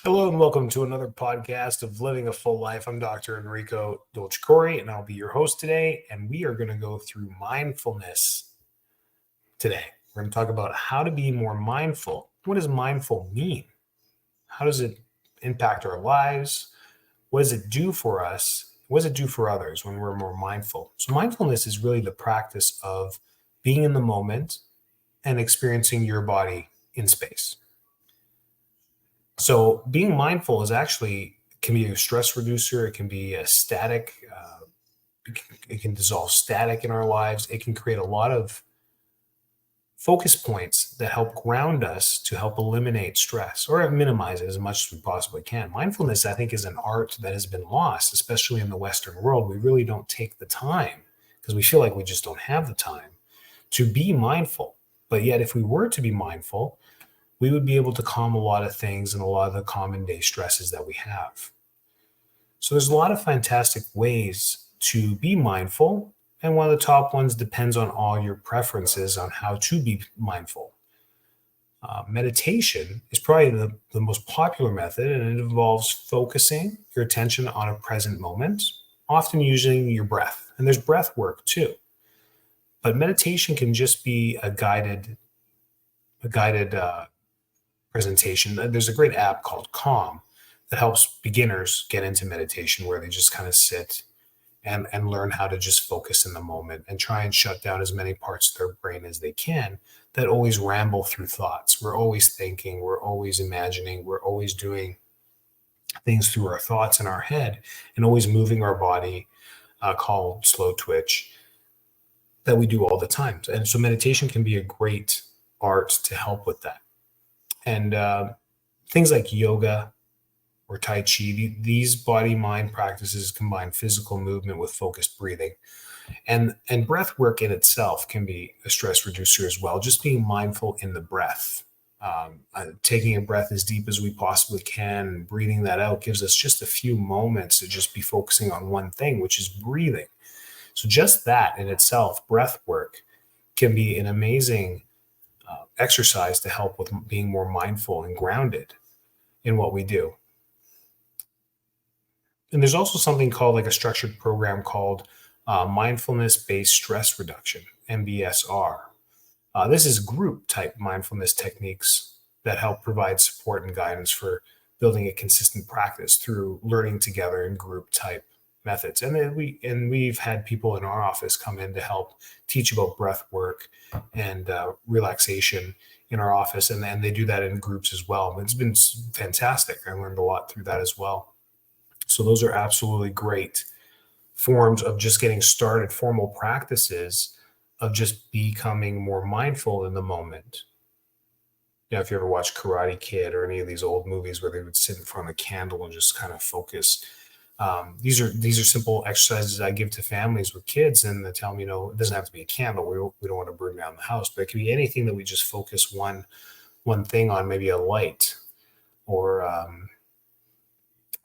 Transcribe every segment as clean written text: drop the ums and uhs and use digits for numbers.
Hello and welcome to another podcast of Living a Full Life. I'm Dr. Enrico Dolcecore and I'll be your host today. And we are going to go through mindfulness today. We're going to talk about how to be more mindful. What does mindful mean? How does it impact our lives? What does it do for us? What does it do for others when we're more mindful? So, mindfulness is really the practice of being in the moment and experiencing your body in space. So being mindful is actually can be a stress reducer. It can be a static. It can dissolve static in our lives. It can create a lot of focus points that help ground us to help eliminate stress or minimize it as much as we possibly can. Mindfulness, I think, is an art that has been lost, especially in the Western world. We really don't take the time because we feel like we just don't have the time to be mindful. But yet, if we were to be mindful, we would be able to calm a lot of things and a lot of the common day stresses that we have. So there's a lot of fantastic ways to be mindful. And one of the top ones depends on all your preferences on how to be mindful. Meditation is probably the most popular method, and it involves focusing your attention on a present moment, often using your breath. And there's breath work too. But meditation can just be a guided presentation. There's a great app called Calm that helps beginners get into meditation where they just kind of sit and learn how to just focus in the moment and try and shut down as many parts of their brain as they can that always ramble through thoughts. We're always thinking, we're always imagining, we're always doing things through our thoughts in our head and always moving our body, called slow twitch, that we do all the time. And so meditation can be a great art to help with that. And things like yoga or Tai Chi, these body mind practices combine physical movement with focused breathing. And breath work in itself can be a stress reducer as well, just being mindful in the breath. Taking a breath as deep as we possibly can and breathing that out gives us just a few moments to just be focusing on one thing, which is breathing. So just that in itself, breath work, can be an amazing exercise to help with being more mindful and grounded in what we do. And there's also something called like a structured program called Mindfulness-Based Stress Reduction, MBSR. This is group type mindfulness techniques that help provide support and guidance for building a consistent practice through learning together in group type methods. And then we've had people in our office come in to help teach about breath work and relaxation in our office, and then they do that in groups as well. It's been fantastic. I learned a lot through that as well. So those are absolutely great forms of just getting started, formal practices of just becoming more mindful in the moment. If you ever watch Karate Kid or any of these old movies where they would sit in front of a candle and just kind of focus. These are simple exercises I give to families with kids, and they tell them, it doesn't have to be a candle. We don't want to burn down the house, but it can be anything that we just focus one thing on, maybe a light or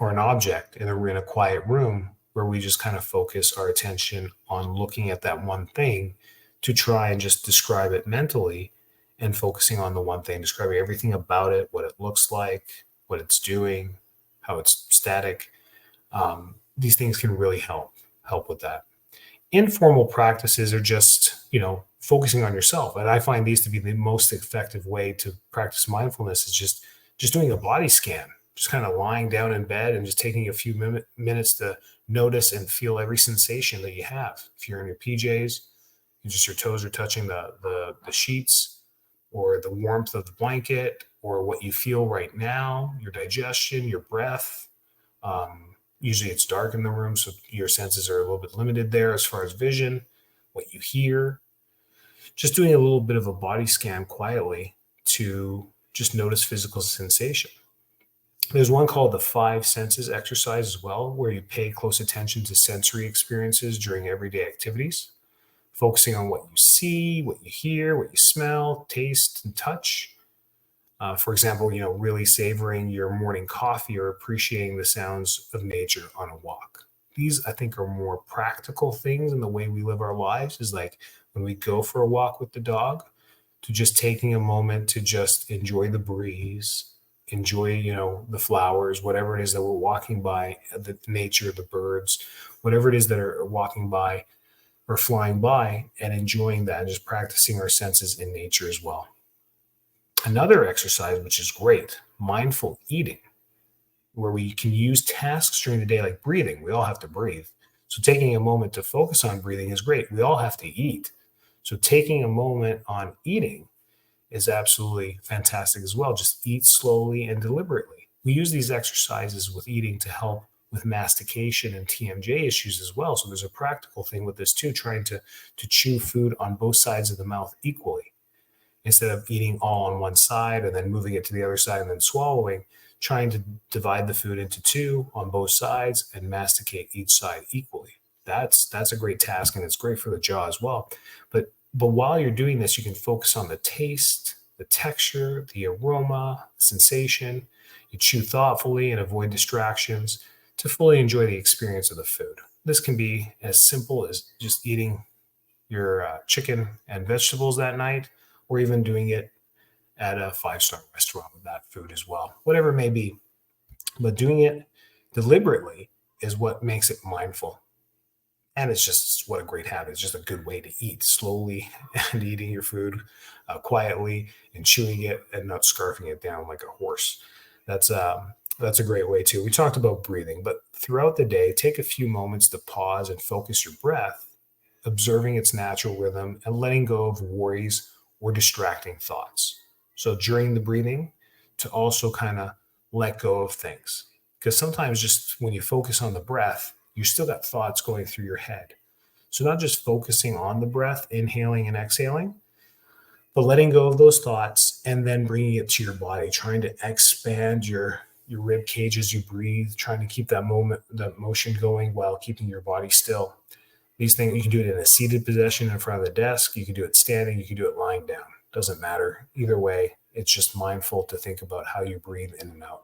an object, and then we're in a quiet room where we just kind of focus our attention on looking at that one thing to try and just describe it mentally and focusing on the one thing, describing everything about it, what it looks like, what it's doing, how it's static. These things can really help with that. Informal practices are just, focusing on yourself. And I find these to be the most effective way to practice mindfulness is just doing a body scan, just kind of lying down in bed and just taking a few minutes to notice and feel every sensation that you have. If you're in your PJs, your toes are touching the sheets or the warmth of the blanket or what you feel right now, your digestion, your breath. Usually it's dark in the room, so your senses are a little bit limited there as far as vision, what you hear. Just doing a little bit of a body scan quietly to just notice physical sensation. There's one called the five senses exercise as well, where you pay close attention to sensory experiences during everyday activities, focusing on what you see, what you hear, what you smell, taste, and touch. For example, really savoring your morning coffee or appreciating the sounds of nature on a walk. These, I think, are more practical things in the way we live our lives, is like when we go for a walk with the dog, to just taking a moment to just enjoy the breeze, enjoy, the flowers, whatever it is that we're walking by, the nature, the birds, whatever it is that are walking by or flying by, and enjoying that and just practicing our senses in nature as well. Another exercise, which is great, mindful eating, where we can use tasks during the day like breathing. We all have to breathe. So taking a moment to focus on breathing is great. We all have to eat. So taking a moment on eating is absolutely fantastic as well. Just eat slowly and deliberately. We use these exercises with eating to help with mastication and TMJ issues as well. So there's a practical thing with this too, trying to chew food on both sides of the mouth equally instead of eating all on one side and then moving it to the other side and then swallowing, trying to divide the food into two on both sides and masticate each side equally. That's a great task, and it's great for the jaw as well. But while you're doing this, you can focus on the taste, the texture, the aroma, the sensation. You chew thoughtfully and avoid distractions to fully enjoy the experience of the food. This can be as simple as just eating your chicken and vegetables that night, or even doing it at a five-star restaurant with that food as well, whatever it may be. But doing it deliberately is what makes it mindful. And it's just what a great habit. It's just a good way to eat slowly and eating your food quietly and chewing it and not scarfing it down like a horse. That's a great way too. We talked about breathing, but throughout the day, take a few moments to pause and focus your breath, observing its natural rhythm and letting go of worries or distracting thoughts. So during the breathing, to also kind of let go of things. Because sometimes just when you focus on the breath, you still got thoughts going through your head. So not just focusing on the breath, inhaling and exhaling, but letting go of those thoughts and then bringing it to your body, trying to expand your rib cage as you breathe, trying to keep that motion going while keeping your body still. These things, you can do it in a seated position in front of the desk. You can do it standing. You can do it lying down. Doesn't matter. Either way, it's just mindful to think about how you breathe in and out.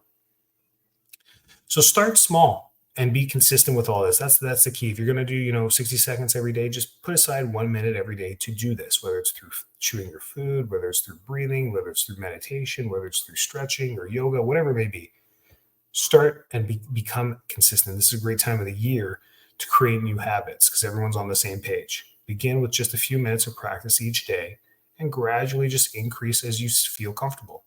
So start small and be consistent with all this. That's the key. If you're going to do, 60 seconds every day, just put aside 1 minute every day to do this, whether it's through chewing your food, whether it's through breathing, whether it's through meditation, whether it's through stretching or yoga, whatever it may be. Start and become consistent. This is a great time of the year to create new habits because everyone's on the same page. Begin with just a few minutes of practice each day and gradually just increase as you feel comfortable.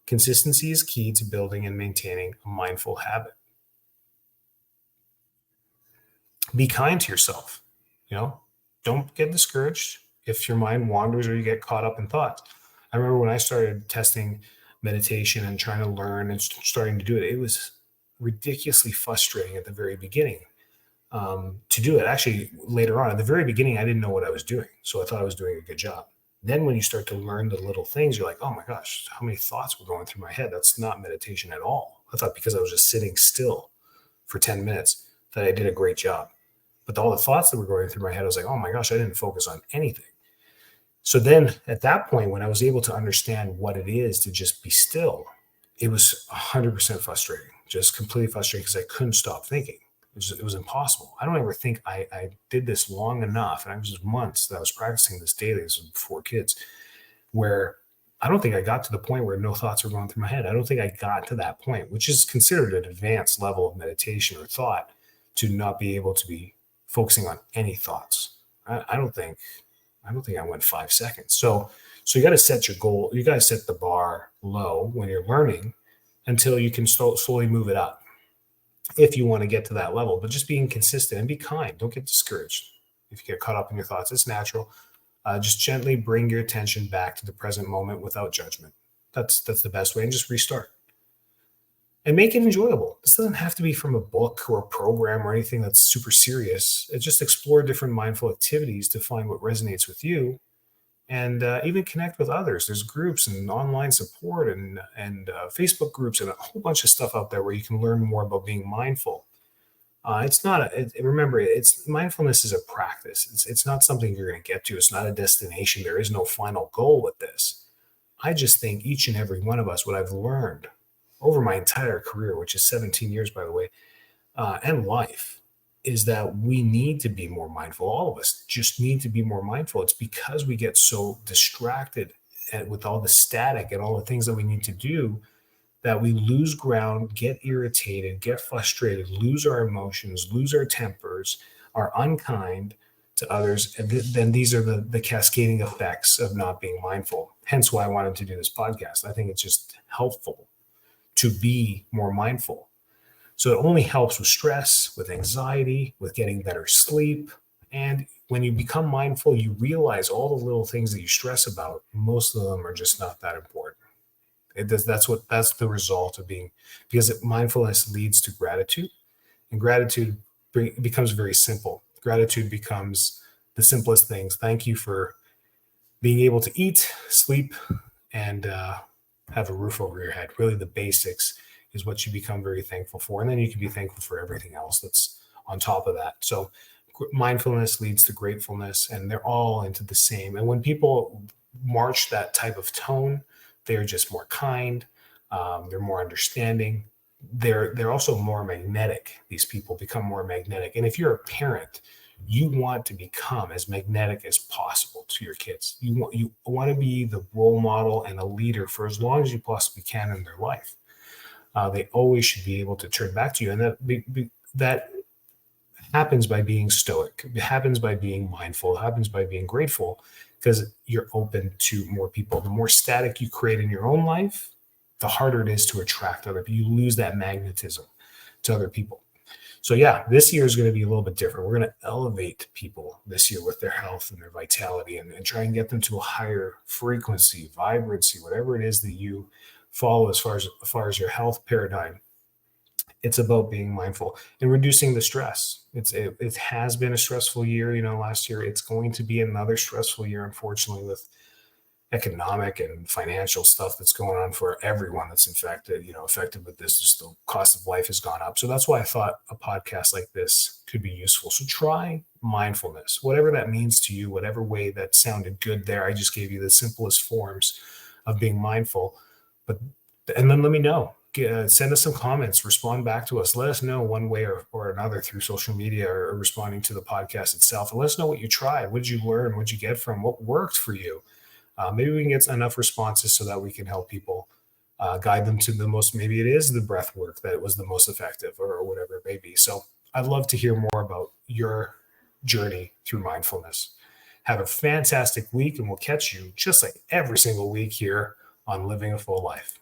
Consistency is key to building and maintaining a mindful habit. Be kind to yourself. Don't get discouraged if your mind wanders or you get caught up in thoughts. I remember when I started testing meditation and trying to learn and starting to do it, it was ridiculously frustrating at the very beginning to do it. Actually, later on, at the very beginning, I didn't know what I was doing. So I thought I was doing a good job. Then when you start to learn the little things, you're like, oh my gosh, how many thoughts were going through my head? That's not meditation at all. I thought because I was just sitting still for 10 minutes that I did a great job. But all the thoughts that were going through my head, I was like, oh my gosh, I didn't focus on anything. So then at that point, when I was able to understand what it is to just be still, it was 100% frustrating, just completely frustrating because I couldn't stop thinking. It was impossible. I don't ever think I did this long enough. And I was just months that I was practicing this daily. This was before kids, where I don't think I got to the point where no thoughts were going through my head. I don't think I got to that point, which is considered an advanced level of meditation or thought, to not be able to be focusing on any thoughts. I don't think I went 5 seconds. So you got to set your goal. You got to set the bar low when you're learning until you can slowly move it up if you want to get to that level. But just being consistent and be kind. Don't get discouraged. If you get caught up in your thoughts, it's natural. Just gently bring your attention back to the present moment without judgment. That's the best way, and just restart. And make it enjoyable. This doesn't have to be from a book or a program or anything that's super serious. Just explore different mindful activities to find what resonates with you, and even connect with others. There's groups and online support and Facebook groups and a whole bunch of stuff out there where you can learn more about being mindful. It's not remember, it's mindfulness is a practice. It's not something you're going to get to. It's not a destination. There is no final goal with this. I just think each and every one of us, what I've learned over my entire career, which is 17 years, by the way, and life, is that we need to be more mindful. All of us just need to be more mindful. It's because we get so distracted with all the static and all the things that we need to do that we lose ground, get irritated, get frustrated, lose our emotions, lose our tempers, are unkind to others, and then these are the cascading effects of not being mindful. Hence why I wanted to do this podcast. I think it's just helpful to be more mindful. So it only helps with stress, with anxiety, with getting better sleep. And when you become mindful, you realize all the little things that you stress about, most of them are just not that important. That's the result of being, because mindfulness leads to gratitude, and gratitude becomes very simple. Gratitude becomes the simplest things. Thank you for being able to eat, sleep, and have a roof over your head. Really, the basics is what you become very thankful for. And then you can be thankful for everything else that's on top of that. So mindfulness leads to gratefulness, and they're all into the same. And when people march that type of tone, they're just more kind. They're more understanding. They're also more magnetic. These people become more magnetic. And if you're a parent, you want to become as magnetic as possible to your kids. You want to be the role model and a leader for as long as you possibly can in their life. They always should be able to turn back to you, and that happens by being stoic. It happens by being mindful. It happens by being grateful, because you're open to more people. The more static you create in your own life, the harder it is to attract other people. You lose that magnetism to other people. So yeah, this year is going to be a little bit different. We're going to elevate people this year with their health and their vitality, and try and get them to a higher frequency, vibrancy, whatever it is that you follow as far as your health paradigm. It's about being mindful and reducing the stress. It has been a stressful year, last year. It's going to be another stressful year, unfortunately, with economic and financial stuff that's going on for everyone that's affected with this. Just the cost of life has gone up. So that's why I thought a podcast like this could be useful. So try mindfulness, whatever that means to you, whatever way that sounded good there. I just gave you the simplest forms of being mindful. And then let me know. Send us some comments, respond back to us. Let us know one way or another through social media, or responding to the podcast itself. And let us know what you tried. What did you learn? What did you get from? What worked for you? Maybe we can get enough responses so that we can help people, guide them to maybe it is the breath work that was the most effective, or whatever it may be. So I'd love to hear more about your journey through mindfulness. Have a fantastic week, and we'll catch you just like every single week here on Living a Full Life.